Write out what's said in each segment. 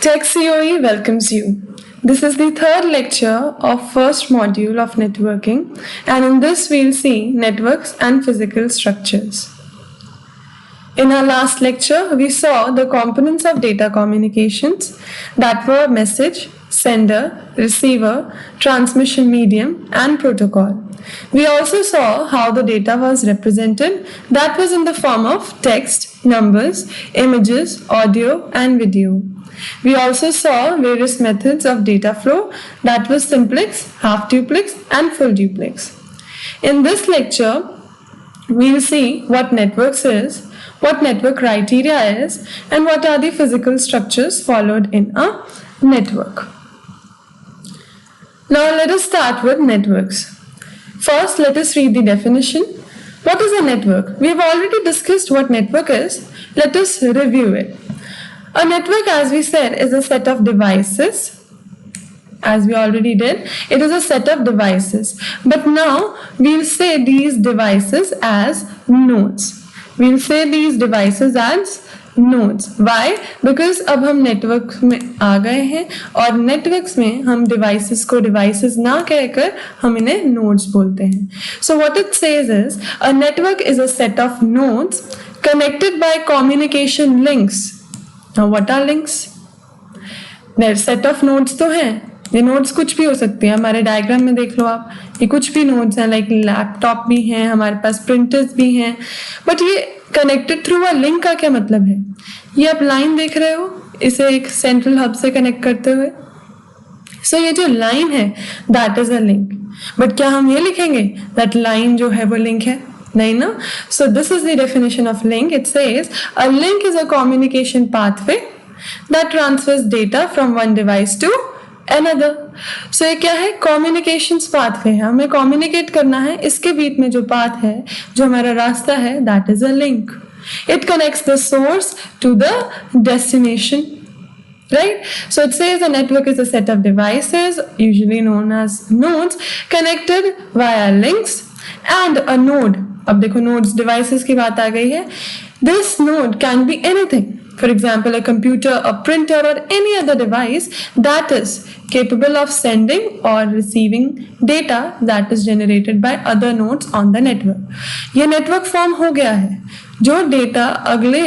Tech COE welcomes you. This is the third lecture of first module of networking, and in this we'll see networks and physical structures. In our last lecture, we saw the components of data communications that were message, sender, receiver, transmission medium, and protocol. We also saw how the data was represented, that was in the form of text, numbers, images, audio, and video. We also saw various methods of data flow, that was simplex, half duplex, and full duplex. In this lecture, we will see what networks is, what network criteria is, and what are the physical structures followed in a network. Now let us start with networks. First, let us read the definition. What is a network? We have already discussed what network is. Let us review it. A network, as we said, is a set of devices. As we already did, it is a set of devices. But now we'll say these devices as nodes. We'll say these devices as nodes. Why? Because अब हम network में आ गए हैं और networks में हम devices को devices ना कहकर हम इन्हें नोड्स बोलते हैं. So what it says is a network is a set of nodes connected by communication links. Now what are links? Set of nodes तो हैं. ये नोड्स कुछ भी हो सकते हैं. हमारे डायग्राम में देख लो आप, ये कुछ भी नोड्स हैं. लाइक लैपटॉप भी हैं, हमारे पास प्रिंटर्स भी हैं. बट ये कनेक्टेड थ्रू अ लिंक का क्या मतलब है? ये आप लाइन देख रहे हो, इसे एक सेंट्रल हब से कनेक्ट करते हुए. सो ये जो लाइन है that is a link. But क्या हम ये लिखेंगे दैट लाइन जो है वो लिंक है? नहीं ना. So this is the definition of link. It says a link is a communication pathway that transfers data from one device to another. So ये क्या है? कम्युनिकेशंस पाथवे है. हमें कम्युनिकेट करना है, इसके बीच में जो पाथ है, जो हमारा रास्ता है, that is a link. It connects the source to the destination. Right? So it says a network is a set of devices, usually known as nodes, connected via links, and a node. अब देखो nodes devices की बात आ गई है. This node can be anything. For example, a computer, a printer, or any other device that is capable of sending or receiving data that is generated by other nodes on the network. ये network form हो गया है. जो data अगले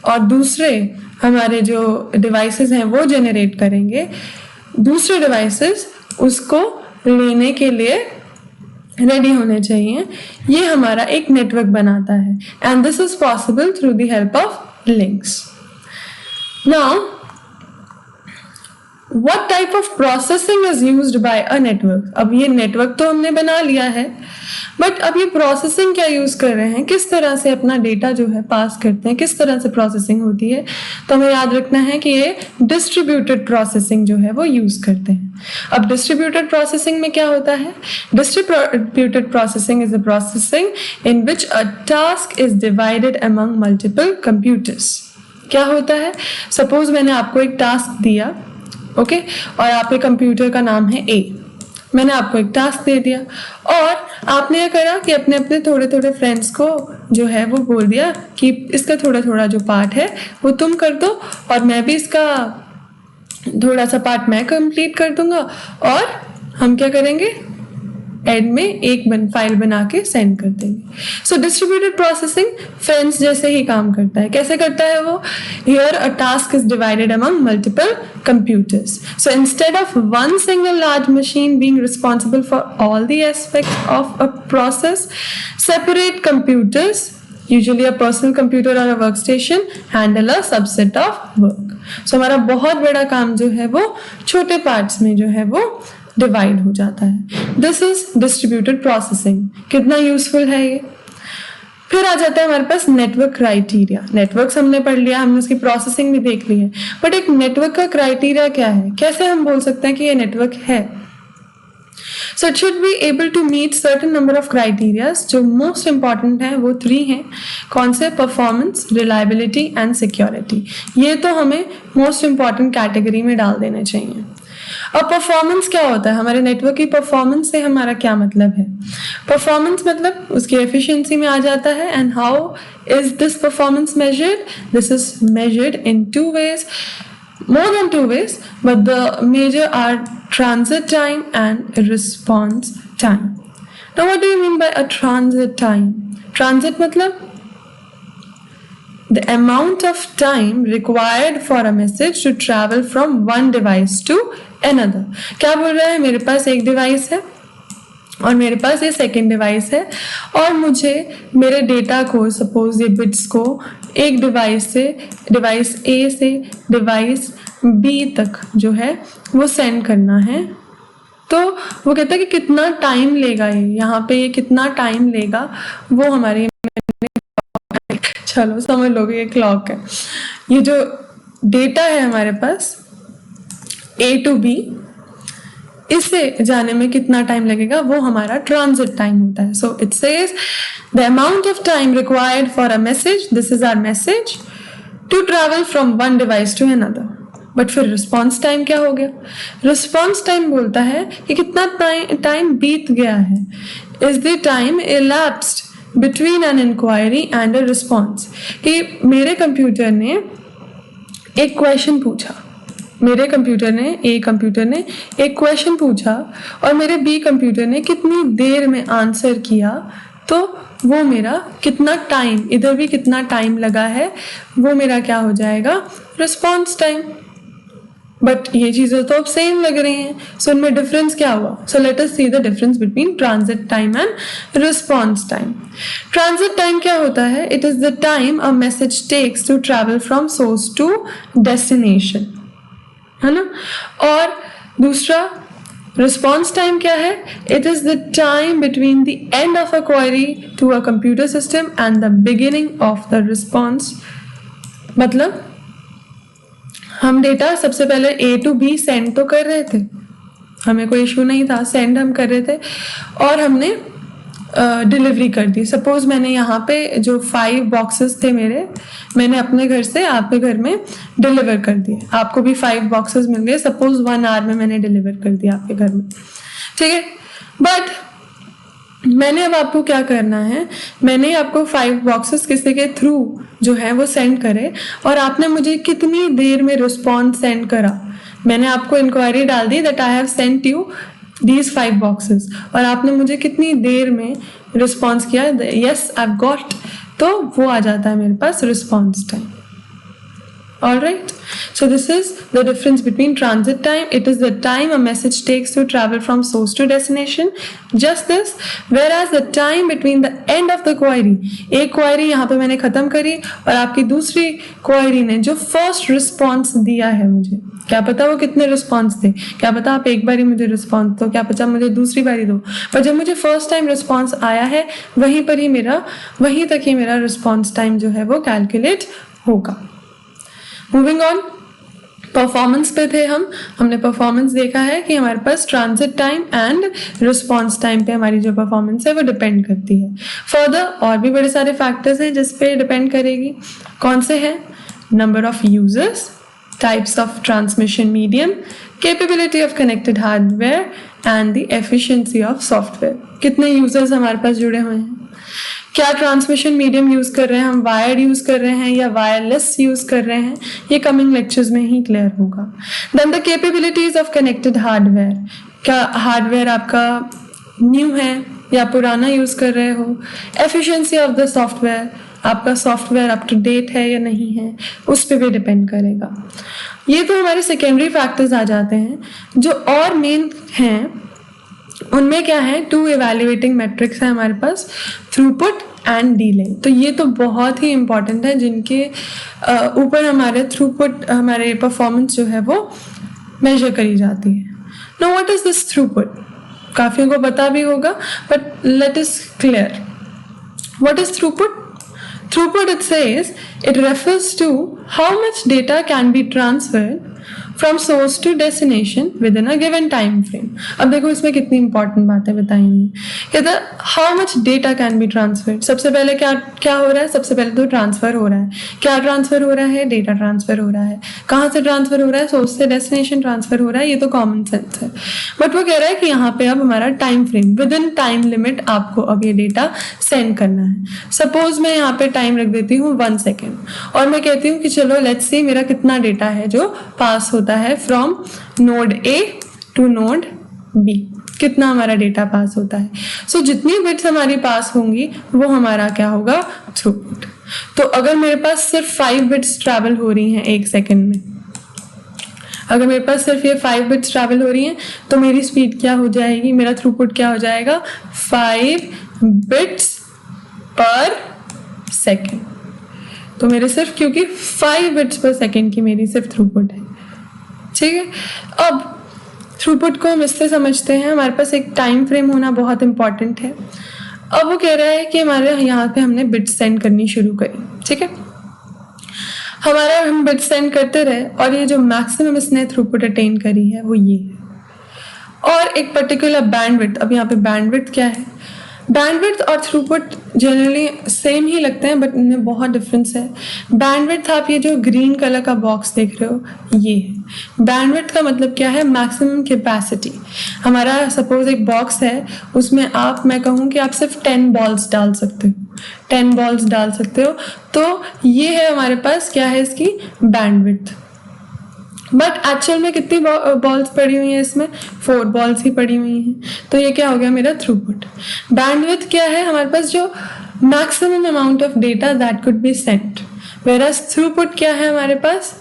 और दूसरे हमारे जो devices हैं वो generate करेंगे, दूसरे devices उसको लेने के लिए रेडी होने चाहिए. ये हमारा एक नेटवर्क बनाता है. And this is possible through the help of links. Now, what type of processing is used by a network? अब ये नेटवर्क तो हमने बना लिया है, बट अब ये प्रोसेसिंग क्या यूज कर रहे हैं, किस तरह से अपना डेटा जो है पास करते हैं, किस तरह से प्रोसेसिंग होती है. तो हमें याद रखना है कि ये डिस्ट्रीब्यूटेड प्रोसेसिंग जो है वो यूज करते हैं. अब डिस्ट्रीब्यूटेड प्रोसेसिंग में क्या होता है? Distributed processing is a processing in which a task is divided among multiple computers. क्या होता है? सपोज मैंने आपको एक टास्क दिया, ओके, और आपके कंप्यूटर का नाम है ए. मैंने आपको एक टास्क दे दिया और आपने ये करा कि अपने अपने थोड़े थोड़े फ्रेंड्स को जो है वो बोल दिया कि इसका थोड़ा थोड़ा जो पार्ट है वो तुम कर दो और मैं भी इसका थोड़ा सा पार्ट मैं कंप्लीट कर दूंगा, और हम क्या करेंगे, एंड में एक फाइल बना के सेंड कर देंगे. सो डिस्ट्रीब्यूटेड प्रोसेसिंग फ्रेंड्स जैसे ही काम करता है. कैसे करता है वो? Here a task is divided among multiple computers. So instead of one single large machine being responsible for all the aspects of a process, separate computers, usually a personal computer or a workstation, handle a subset of work. So हमारा बहुत बड़ा काम जो है वो छोटे parts में जो है वो डिवाइड हो जाता है. This is distributed processing. कितना यूजफुल है ये. फिर आ जाता है हमारे पास नेटवर्क क्राइटेरिया. नेटवर्क्स हमने पढ़ लिया, हमने उसकी प्रोसेसिंग भी देख ली है, बट एक नेटवर्क का क्राइटेरिया क्या है? कैसे हम बोल सकते हैं कि ये नेटवर्क है? So it should be able to meet certain number of criteria. जो most important है वो 3 हैं. कौन से? Performance, reliability and security. ये तो हमें most important category में डाल देने चाहिए. अब परफॉर्मेंस क्या होता है? हमारे नेटवर्क की परफॉर्मेंस से हमारा क्या मतलब है? परफॉर्मेंस मतलब उसकी एफिशिएंसी में आ जाता है. And how is this performance measured? This is measured in 2 ways. more than two ways, but the major are transit time and response time. Now what do you mean by a transit time? Transit मतलब the amount of time required for a message to travel from one device to another. क्या बोल रहा है, मेरे पास एक device है और मेरे पास ये सेकेंड डिवाइस है और मुझे मेरे डेटा को, सपोज ये बिट्स को एक डिवाइस से, डिवाइस ए से डिवाइस बी तक जो है वो सेंड करना है। तो वो कहता है कि कितना टाइम लेगा, ये यहाँ पे ये कितना टाइम लेगा वो हमारे, चलो समझ लोगे ये क्लॉक है। ये जो डेटा है हमारे पास ए टू बी, इसे जाने में कितना टाइम लगेगा वो हमारा ट्रांजिट टाइम होता है। So it says the amount of time required for a message, this is our message, to travel from one device to another. But फिर रिस्पॉन्स टाइम क्या हो गया? रिस्पॉन्स टाइम बोलता है कि कितना टाइम बीत गया है, is the time elapsed between an inquiry and a response। कि मेरे कंप्यूटर ने एक क्वेश्चन पूछा, मेरे कंप्यूटर ने, ए कंप्यूटर ने एक क्वेश्चन पूछा और मेरे बी कंप्यूटर ने कितनी देर में आंसर किया, तो वो मेरा कितना टाइम, इधर भी कितना टाइम लगा है, वो मेरा क्या हो जाएगा? Response time. बट ये चीज़ें तो अब सेम लग रही हैं, सो इनमें डिफरेंस क्या हुआ? So let us see the difference between transit time and response time. Transit time क्या होता है? It is the time a message takes to travel from source to destination, है ना। और दूसरा रिस्पॉन्स टाइम क्या है? It is the time between the end of a query to a computer system and the beginning of the response. मतलब हम data सबसे पहले ए टू बी सेंड तो कर रहे थे, हमें कोई इशू नहीं था, सेंड हम कर रहे थे और हमने डिलीवरी कर दी। सपोज मैंने यहाँ पे जो 5 बॉक्सेस थे मेरे, मैंने अपने घर से आपके घर में डिलीवर कर दिए, आपको भी 5 बॉक्सेस मिल गए, सपोज 1 आवर में मैंने डिलीवर कर दिया आपके घर में, ठीक है। बट मैंने अब आपको क्या करना है, मैंने आपको 5 बॉक्सेस किसी के थ्रू जो है वो सेंड करे और आपने मुझे कितनी देर में रिस्पॉन्स सेंड करा। मैंने आपको इंक्वायरी डाल दी that I have sent you these 5 boxes और आपने मुझे कितनी देर में रिस्पॉन्स किया, यस आई हैव गॉट, तो वो आ जाता है मेरे पास response time. Alright, so this is the difference between transit time. It is the time a message takes to travel from source to destination. Just this, whereas the time between the end of the query, एक query यहाँ पे मैंने खत्म करी और आपकी दूसरी query ने जो first response दिया है मुझे, क्या पता वो कितने रिस्पॉन्स थे, क्या पता आप एक बारी मुझे रिस्पॉन्स दो, क्या पता मुझे दूसरी बारी दो, पर जब मुझे फर्स्ट टाइम रिस्पॉन्स आया है वहीं पर ही मेरा, वहीं तक ही मेरा रिस्पॉन्स टाइम जो है वो कैलकुलेट होगा। मूविंग ऑन, परफॉर्मेंस पे थे हमने परफॉर्मेंस देखा है कि हमारे पास transit time and response time पे हमारी जो परफॉर्मेंस है वो डिपेंड करती है। फर्दर और भी बड़े सारे फैक्टर्स हैं जिस पे डिपेंड करेगी। कौन से हैं? Number of users, types of transmission medium, capability of connected hardware and the efficiency of software. कितने यूजर्स हमारे पास जुड़े हुए हैं, क्या ट्रांसमिशन मीडियम यूज कर रहे हैं, हम वायर्ड यूज कर रहे हैं या वायरलेस यूज कर रहे हैं, ये कमिंग लेक्चर्स में ही क्लियर होगा। Then the capabilities of connected hardware, क्या हार्डवेयर आपका न्यू है या पुराना यूज कर रहे हो। एफिशिएंसी ऑफ द सॉफ्टवेयर, आपका सॉफ्टवेयर अप टू डेट है या नहीं है, उस पर भी डिपेंड करेगा। ये तो हमारे सेकेंडरी फैक्टर्स आ जाते हैं। जो और मेन हैं उनमें क्या है, 2 इवैल्यूएटिंग मैट्रिक्स है हमारे पास, थ्रूपुट एंड डिले। तो ये तो बहुत ही इंपॉर्टेंट है, जिनके ऊपर हमारे थ्रूपुट, हमारे परफॉर्मेंस जो है वो मेजर करी जाती है। Now what is this throughput? काफियों को पता भी होगा, but let us clear what is throughput. Throughput, it says, it refers to how much data can be transferred from source to destination within a given time frame. अब देखो इसमें कितनी important बातें बताई हुई हैं। कहता है how much data can be transferred. सबसे पहले क्या हो रहा है, सबसे पहले तो ट्रांसफर हो रहा है। क्या ट्रांसफर हो रहा है? डेटा ट्रांसफर हो रहा है। कहाँ से ट्रांसफर हो रहा है? सोर्स से डेस्टिनेशन ट्रांसफर हो रहा है, ये तो कॉमन सेंस है। बट वो कह रहा है कि यहाँ पे अब हमारा time frame, with in time limit आपको अब ये डेटा सेंड करना है। सपोज मैं यहाँ पे टाइम रख देती हूँ 1 सेकेंड और मैं कहती हूँ कि चलो लेट्स सी मेरा कितना डेटा है जो पास होता है from node A to node B, कितना हमारा डेटा पास होता है। सो जितनी बिट्स हमारी पास होंगी वो हमारा क्या होगा, थ्रूपुट। तो अगर मेरे पास सिर्फ 5 बिट्स ट्रैवल हो रही हैं 1 सेकेंड में, अगर मेरे पास सिर्फ ये 5 बिट्स ट्रैवल हो रही हैं तो मेरी स्पीड क्या हो जाएगी, मेरा थ्रूपुट क्या हो जाएगा, 5 बिट्स पर सेकेंड। तो मेरे सिर्फ क्योंकि 5 बिट्स पर सेकेंड की मेरी सिर्फ थ्रूपुट है, ठीक है। अब थ्रूपुट को हम इससे समझते हैं, हमारे पास एक टाइम फ्रेम होना बहुत इंपॉर्टेंट है। अब वो कह रहा है कि हमारे यहाँ पे हमने बिट्स सेंड करनी शुरू करी, ठीक है। हमारा हम बिट्स सेंड करते रहे और ये जो मैक्सिमम इसने थ्रूपुट अटेन करी है वो ये है। और एक पर्टिकुलर बैंडविड्थ, अब यहाँ पे बैंडविड्थ क्या है, बैंडविड्थ और थ्रूपुट जनरली सेम ही लगते हैं बट इनमें बहुत डिफरेंस है। बैंडविड्थ, आप ये जो ग्रीन कलर का बॉक्स देख रहे हो ये है बैंडविड्थ का मतलब क्या है, मैक्सिमम कैपेसिटी। हमारा सपोज एक बॉक्स है, उसमें आप, मैं कहूँ कि आप सिर्फ 10 बॉल्स डाल सकते हो, 10 बॉल्स डाल सकते हो, तो ये है हमारे पास क्या है इसकी बैंडविड्थ। बट एक्चुअल में कितनी बॉल्स पड़ी हुई हैं इसमें, 4 बॉल्स ही पड़ी हुई हैं, तो ये क्या हो गया मेरा थ्रूपुट। बैंडविड्थ क्या है, हमारे पास जो maximum amount of data that could be sent, whereas throughput क्या है हमारे पास,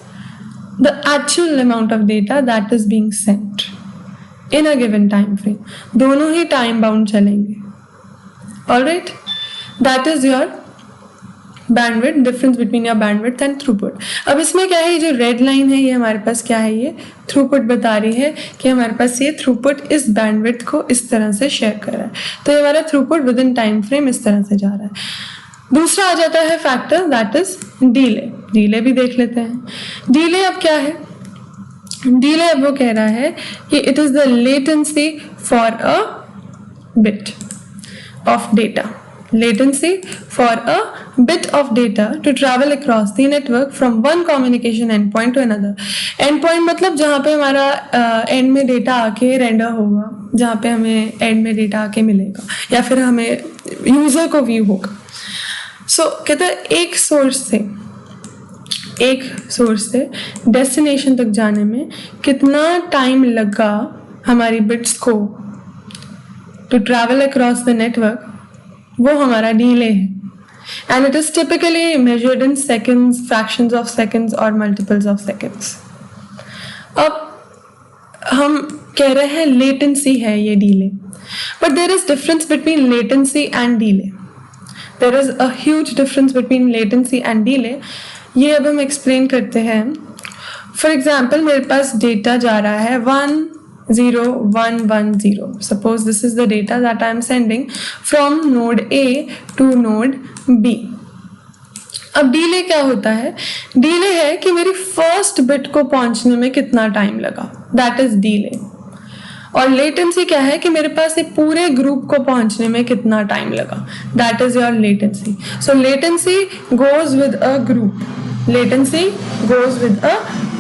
the actual amount of data that is being sent in a given time frame. दोनों ही टाइम बाउंड चलेंगे, alright, that is your bandwidth, difference between your bandwidth and throughput. अब इसमें क्या है, ये जो रेड लाइन है ये हमारे पास क्या है, ये थ्रूपुट बता रही है कि हमारे पास ये थ्रूपुट इस बैंडविड्थ को इस तरह से शेयर कर रहा है, तो ये हमारा throughput with in time frame इस तरह से जा रहा है। दूसरा आ जाता है factor that is delay. Delay भी देख लेते हैं। डिले अब क्या है, डिले अब वो कह रहा है कि it is the latency for a bit of data, latency for a bit of data to travel across the network from one communication endpoint to another। endpoint मतलब जहाँ पे हमारा एंड में डेटा आके रेंडर होगा, जहाँ पे हमें एंड में डेटा आके मिलेगा या फिर हमें यूजर को व्यू होगा। सो कहते हैं एक सोर्स से डेस्टिनेशन तक जाने में कितना टाइम लगा हमारी बिट्स को to travel across the network, वो हमारा डिले है। And it is typically measured in seconds, fractions of seconds और मल्टीपल्स ऑफ सेकेंड्स। अब हम कह रहे हैं लेटेंसी है ये delay, but there is difference between latency and delay. There is a huge difference between latency and delay. ये अब हम एक्सप्लेन करते हैं। फॉर एग्जाम्पल मेरे पास डेटा जा रहा है 10110. Suppose this is the data that I am sending from node A to node B. अब डिले क्या होता है, डिले है कि मेरी फर्स्ट बिट को पहुंचने में कितना टाइम लगा, दैट इज डिले। और लेटेंसी क्या है कि मेरे पास ये पूरे ग्रुप को पहुंचने में कितना टाइम लगा, that is your latency. So latency goes with a group, latency goes with a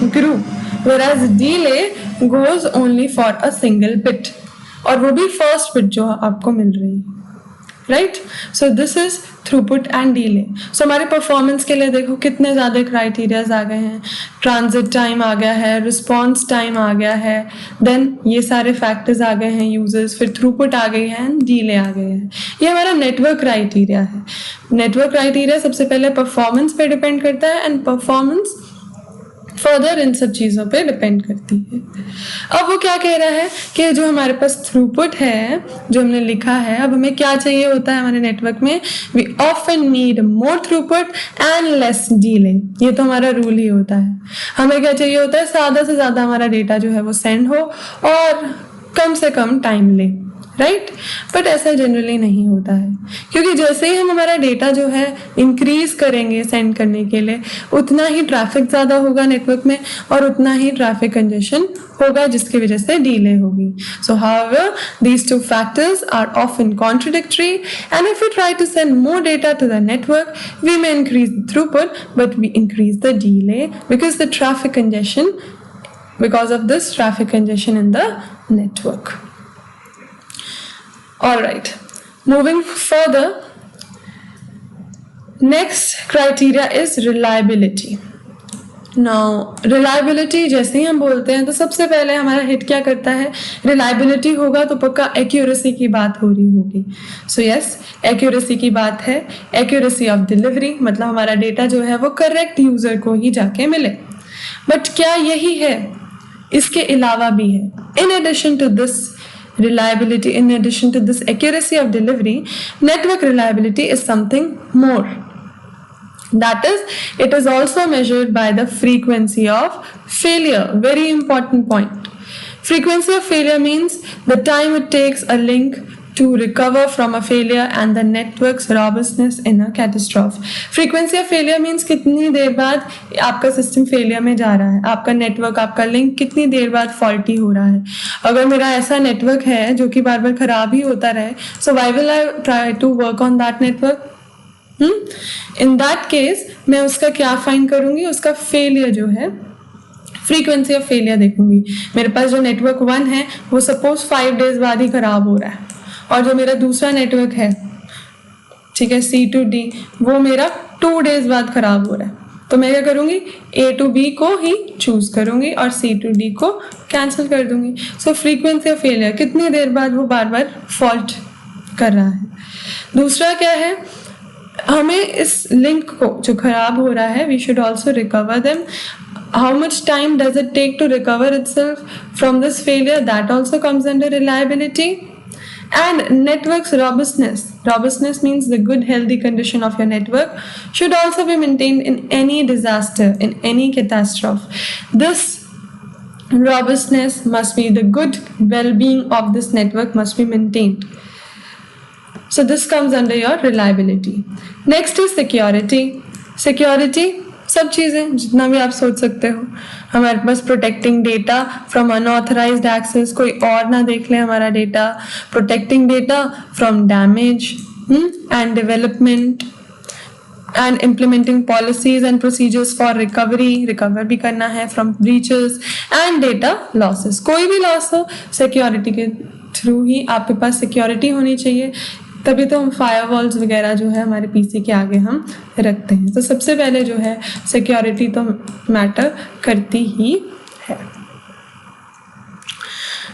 group, whereas delay goes only for a single bit, और वो भी फर्स्ट बिट जो आपको मिल रही है, right. So this is throughput and delay. So हमारे performance के लिए देखो कितने ज़्यादा क्राइटेरियाज आ गए हैं, ट्रांजिट टाइम आ गया है, रिस्पॉन्स टाइम आ गया है, देन ये सारे फैक्टर्स आ गए हैं यूजर्स, फिर थ्रूपुट आ गई है एंड डिले आ गए हैं। ये हमारा नेटवर्क क्राइटेरिया है। नेटवर्क क्राइटेरिया सबसे पहले परफॉर्मेंस पे डिपेंड करता है एंड परफॉर्मेंस फर्दर इन सब चीज़ों पे डिपेंड करती है। अब वो क्या कह रहा है कि जो हमारे पास थ्रूपुट है, जो हमने लिखा है, अब हमें क्या चाहिए होता है हमारे नेटवर्क में, we often need more throughput and less delay. ये तो हमारा रूल ही होता है। हमें क्या चाहिए होता है, ज़्यादा से ज़्यादा हमारा डेटा जो है वो सेंड हो और कम से कम टाइम ले, राइट। बट ऐसा जनरली नहीं होता है, क्योंकि जैसे ही हम हमारा डेटा जो है इंक्रीज करेंगे सेंड करने के लिए, उतना ही ट्रैफिक ज़्यादा होगा नेटवर्क में और उतना ही ट्रैफिक कंजेशन होगा, जिसकी वजह से डिले होगी। सो however these two factors are often contradictory, and if we try to send more data to the network, we may increase the throughput but we increase the delay because of this traffic congestion in the network. Alright, moving further, next criteria is reliability. Now reliability जैसे ही हम बोलते हैं तो सबसे पहले हमारा hit क्या करता है, रिलायबिलिटी होगा तो पक्का एक्यूरेसी की बात हो रही होगी। सो यस, एक्यूरेसी की बात है, एक्यूरेसी ऑफ डिलीवरी, मतलब हमारा डेटा जो है वो करेक्ट यूजर को ही जाके मिले। बट क्या यही है, इसके अलावा भी है। In addition to this reliability, in addition to this accuracy of delivery, network reliability is something more. That is, it is also measured by the frequency of failure. Very important point. Frequency of failure means the time it takes a link to recover from a failure and the network's robustness in a catastrophe. Frequency of failure means कितनी देर बाद आपका system failure में जा रहा है, आपका network, आपका link कितनी देर बाद फॉल्टी हो रहा है। अगर मेरा ऐसा नेटवर्क है जो कि बार बार खराब ही होता रहे, so why will I try to work on that network? In that case मैं उसका क्या फाइंड करूंगी, उसका फेलियर जो है, फ्रीक्वेंसी ऑफ फेलियर देखूंगी। मेरे पास जो नेटवर्क 1 है वो सपोज 5 डेज बाद ही खराब हो रहा है, और जो मेरा दूसरा नेटवर्क है, ठीक है, C2D, वो मेरा 2 डेज बाद खराब हो रहा है। तो मैं क्या करूंगी, A to B को ही चूज करूंगी और C to D को कैंसिल कर दूंगी। सो फ्रीक्वेंसी ऑफ फेलियर, कितनी देर बाद वो बार बार फॉल्ट कर रहा है। दूसरा क्या है, हमें इस लिंक को जो खराब हो रहा है, we should also recover them. How much time does it take to recover itself from this failure, that also comes under reliability. And network's robustness. Robustness means the good healthy condition of your network should also be maintained in any disaster, in any catastrophe. This robustness must be, the good well-being of this network must be maintained. So this comes under your reliability. Next is security. Security, सब चीज़ें जितना भी आप सोच सकते हो, हमारे पास protecting data from unauthorized access, कोई और ना देख ले हमारा data, protecting data from damage and development and implementing policies and procedures for recover भी करना है from breaches and data losses। कोई भी लॉस हो, सिक्योरिटी के थ्रू ही आपके पास सिक्योरिटी होनी चाहिए, तभी तो हम फायरवॉल्स वगैरह जो है हमारे पीसी के आगे हम रखते हैं। तो सबसे पहले जो है सिक्योरिटी तो मैटर करती ही है।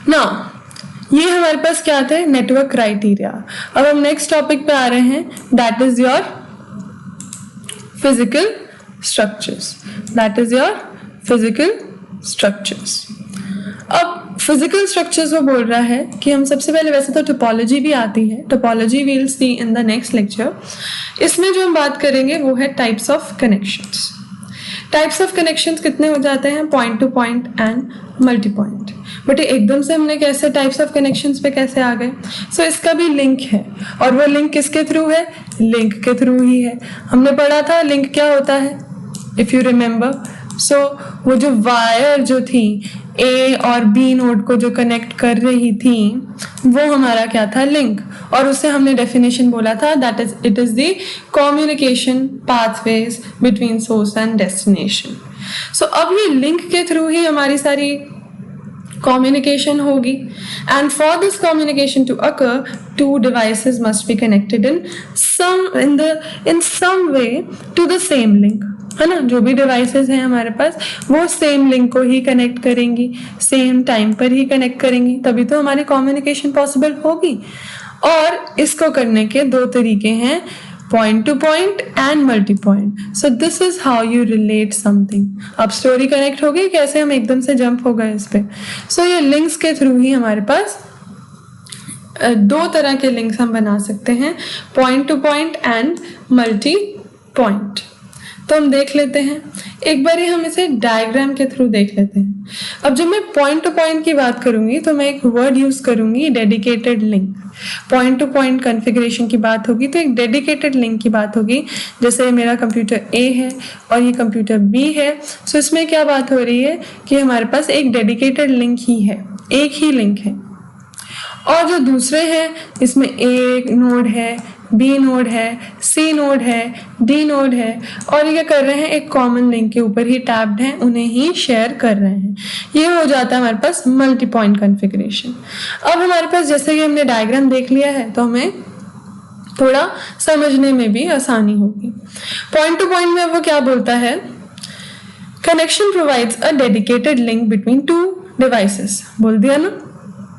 नाउ ये हमारे पास क्या थे, नेटवर्क क्राइटेरिया। अब हम नेक्स्ट टॉपिक पे आ रहे हैं, that is your physical structures. That is your physical structures. अब फिजिकल स्ट्रक्चर्स वो बोल रहा है कि हम सबसे पहले, वैसे तो टोपोलॉजी भी आती है, topology we will see in the next lecture. इसमें जो हम बात करेंगे वो है types of connections. Types of connections कितने हो जाते हैं, point to point and multi point. But एकदम से हमने कैसे टाइप्स ऑफ कनेक्शंस पे कैसे आ गए, सो इसका भी लिंक है, और वो लिंक किसके थ्रू है, लिंक के थ्रू ही है। हमने पढ़ा था लिंक क्या होता है, इफ यू रिमेंबर। सो वो जो वायर जो थी ए और बी नोड को जो कनेक्ट कर रही थी, वो हमारा क्या था, लिंक। और उससे हमने डेफिनेशन बोला था, that is it is the communication pathways between source and destination. So अब ये लिंक के थ्रू ही हमारी सारी communication होगी, and for this communication to occur, two devices must be connected in some way to the same link, है ना। जो भी डिवाइसेस हैं हमारे पास वो सेम लिंक को ही कनेक्ट करेंगी, सेम टाइम पर ही कनेक्ट करेंगी, तभी तो हमारी कम्युनिकेशन पॉसिबल होगी। और इसको करने के 2 तरीके हैं, point to point and multi point. So this is how you relate something. अब स्टोरी कनेक्ट हो गई, कैसे हम एकदम से जंप हो गए इस पे। सो ये लिंक्स के थ्रू ही हमारे पास 2 तरह के लिंक्स हम बना सकते हैं, point to point and multi point. तो हम देख लेते हैं, एक बार हम इसे डायग्राम के थ्रू देख लेते हैं। अब जब मैं पॉइंट टू पॉइंट की बात करूंगी तो मैं एक वर्ड यूज करूंगी, dedicated link. Point to point configuration की बात होगी तो एक डेडिकेटेड लिंक की बात होगी। जैसे मेरा कंप्यूटर A है और ये कंप्यूटर B है, सो इसमें क्या बात हो रही है कि हमारे पास एक डेडिकेटेड लिंक ही है, एक ही लिंक है। और जो दूसरे हैं इसमें A नोड है, B नोड है, C नोड है, D नोड है, और ये क्या कर रहे हैं, एक कॉमन लिंक के ऊपर ही टैब्ड हैं, उन्हें ही शेयर कर रहे हैं। ये हो जाता है हमारे पास मल्टी पॉइंट कॉन्फ़िगरेशन। अब हमारे पास जैसे कि हमने डायग्राम देख लिया है तो हमें थोड़ा समझने में भी आसानी होगी। पॉइंट टू पॉइंट में वो क्या बोलता है, Connection provides a dedicated link between two devices. बोल दिया ना,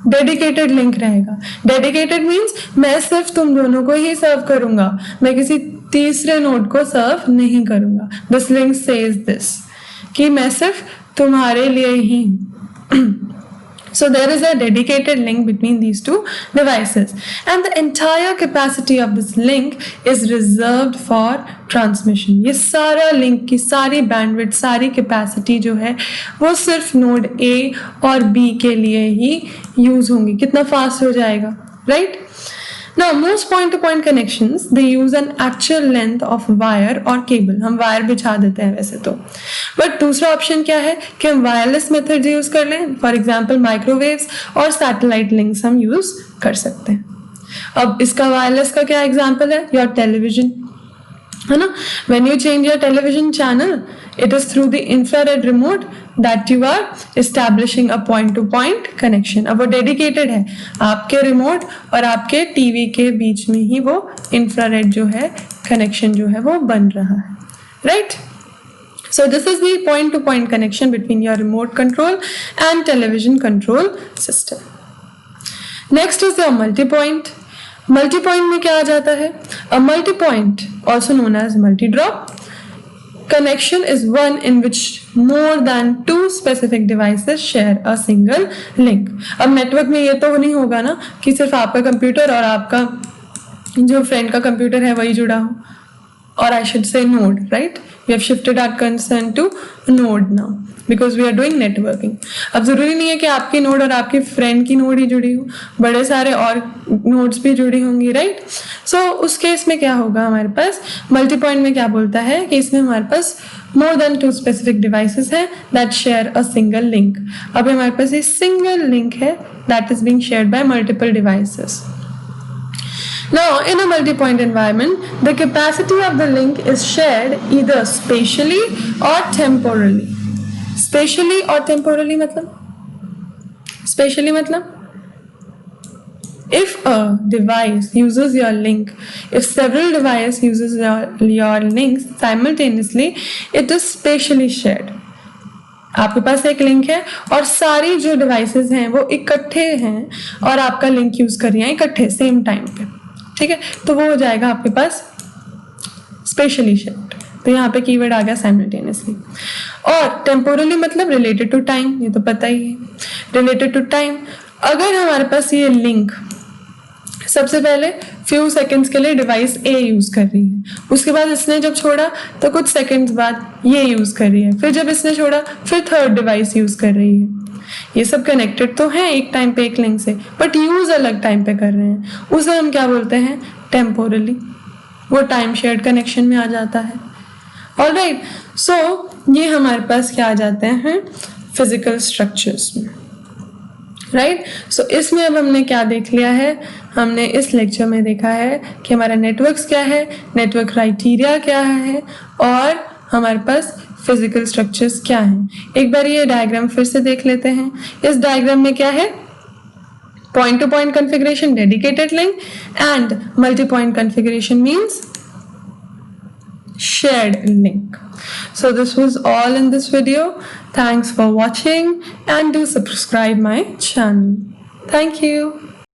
डेडिकेटेड लिंक रहेगा. डेडिकेटेड मीन्स मैं सिर्फ तुम दोनों को ही सर्व करूंगा, मैं किसी तीसरे नोड को सर्व नहीं करूंगा. दिस लिंक सेज दिस कि मैं सिर्फ तुम्हारे लिए ही. So there is a dedicated link between these two devices, and the entire capacity of this link is reserved for transmission. ये सारा लिंक की सारी बैंडविड्थ, सारी कैपेसिटी जो है वो सिर्फ नोड A और B के लिए ही यूज होंगी. कितना फास्ट हो जाएगा, right? Now most point-to-point connections they use an actual length of wire or cable. हम वायर बिछा देते हैं वैसे तो, बट दूसरा ऑप्शन क्या है कि हम वायरलेस मेथड यूज कर लें. फॉर एग्जाम्पल माइक्रोवेव्स और सैटेलाइट लिंक्स हम यूज कर सकते हैं. अब इसका वायरलेस का क्या एग्जाम्पल है? योर टेलीविजन, है ना. When you change your television channel, it is through the infrared remote that you are establishing a point to point connection. अब वो डेडिकेटेड है, आपके रिमोट और आपके टीवी के बीच में ही वो इंफ्रारेड जो है कनेक्शन जो है वो बन रहा है, right? So this is the point to point connection between your remote control and television control system. Next is your multi-point. Multi-point में क्या आ जाता है? A multi-point, also known as multi-drop connection, is one in which more than two specific devices share a single link. अब network में ये तो नहीं होगा ना कि सिर्फ आपका कंप्यूटर और आपका जो फ्रेंड का कंप्यूटर है वही जुड़ा हो, or I should say node, right? We have shifted our concern to node now because we are doing networking. अब जरूरी नहीं है कि आपकी नोड और आपकी फ्रेंड की नोड ही जुड़ी हो, बड़े सारे और नोड्स भी जुड़ी होंगी, राइट? सो उस केस में क्या होगा हमारे पास? मल्टी पॉइंट में क्या बोलता है कि इसमें हमारे पास more than two specific devices है that share a single link. अब हमारे पास ये सिंगल लिंक है that is being shared by multiple devices. Now, in a multi-point environment, the capacity of the link is shared either spatially or temporally. Spatially or temporally मतलब? Spatially मतलब? If a device uses your link, if several devices uses your links simultaneously, it is spatially shared. आपके पास एक link है और सारी जो devices हैं वो इकट्ठे हैं और आपका लिंक यूज कर रही हैं इकट्ठे सेम टाइम पे, ठीक है? तो वो हो जाएगा आपके पास स्पेशली शेयर्ड. तो यहाँ पे कीवर्ड आ गया साइमल्टेनियसली. और टेम्पोरली मतलब रिलेटेड टू टाइम, ये तो पता ही है. रिलेटेड टू टाइम, अगर हमारे पास ये लिंक सबसे पहले फ्यू सेकंड्स के लिए डिवाइस ए यूज कर रही है, उसके बाद इसने जब छोड़ा तो कुछ सेकंड्स बाद ये यूज कर रही है, फिर जब इसने छोड़ा फिर थर्ड डिवाइस यूज कर रही है. ये सब कनेक्टेड तो हैं एक टाइम पे एक लिंक से, बट यूज अलग टाइम पे कर रहे हैं. उसे हम क्या बोलते हैं? टेम्पोरली. वो टाइम शेयर्ड कनेक्शन में आ जाता है. ऑलराइट, सो ये हमारे पास क्या आ जाते हैं? फिजिकल स्ट्रक्चर्स में, राइट? सो इसमें अब हमने क्या देख लिया है? हमने इस लेक्चर में देखा है कि हमारा नेटवर्क्स क्या है, नेटवर्क क्राइटेरिया क्या है और हमारे पास फिजिकल स्ट्रक्चर्स क्या हैं. एक बार ये डायग्राम फिर से देख लेते हैं. इस डायग्राम में क्या है? Point to point configuration, dedicated link, and multi point configuration means shared link. So this was all in this video. Thanks for watching and do subscribe my channel. Thank you.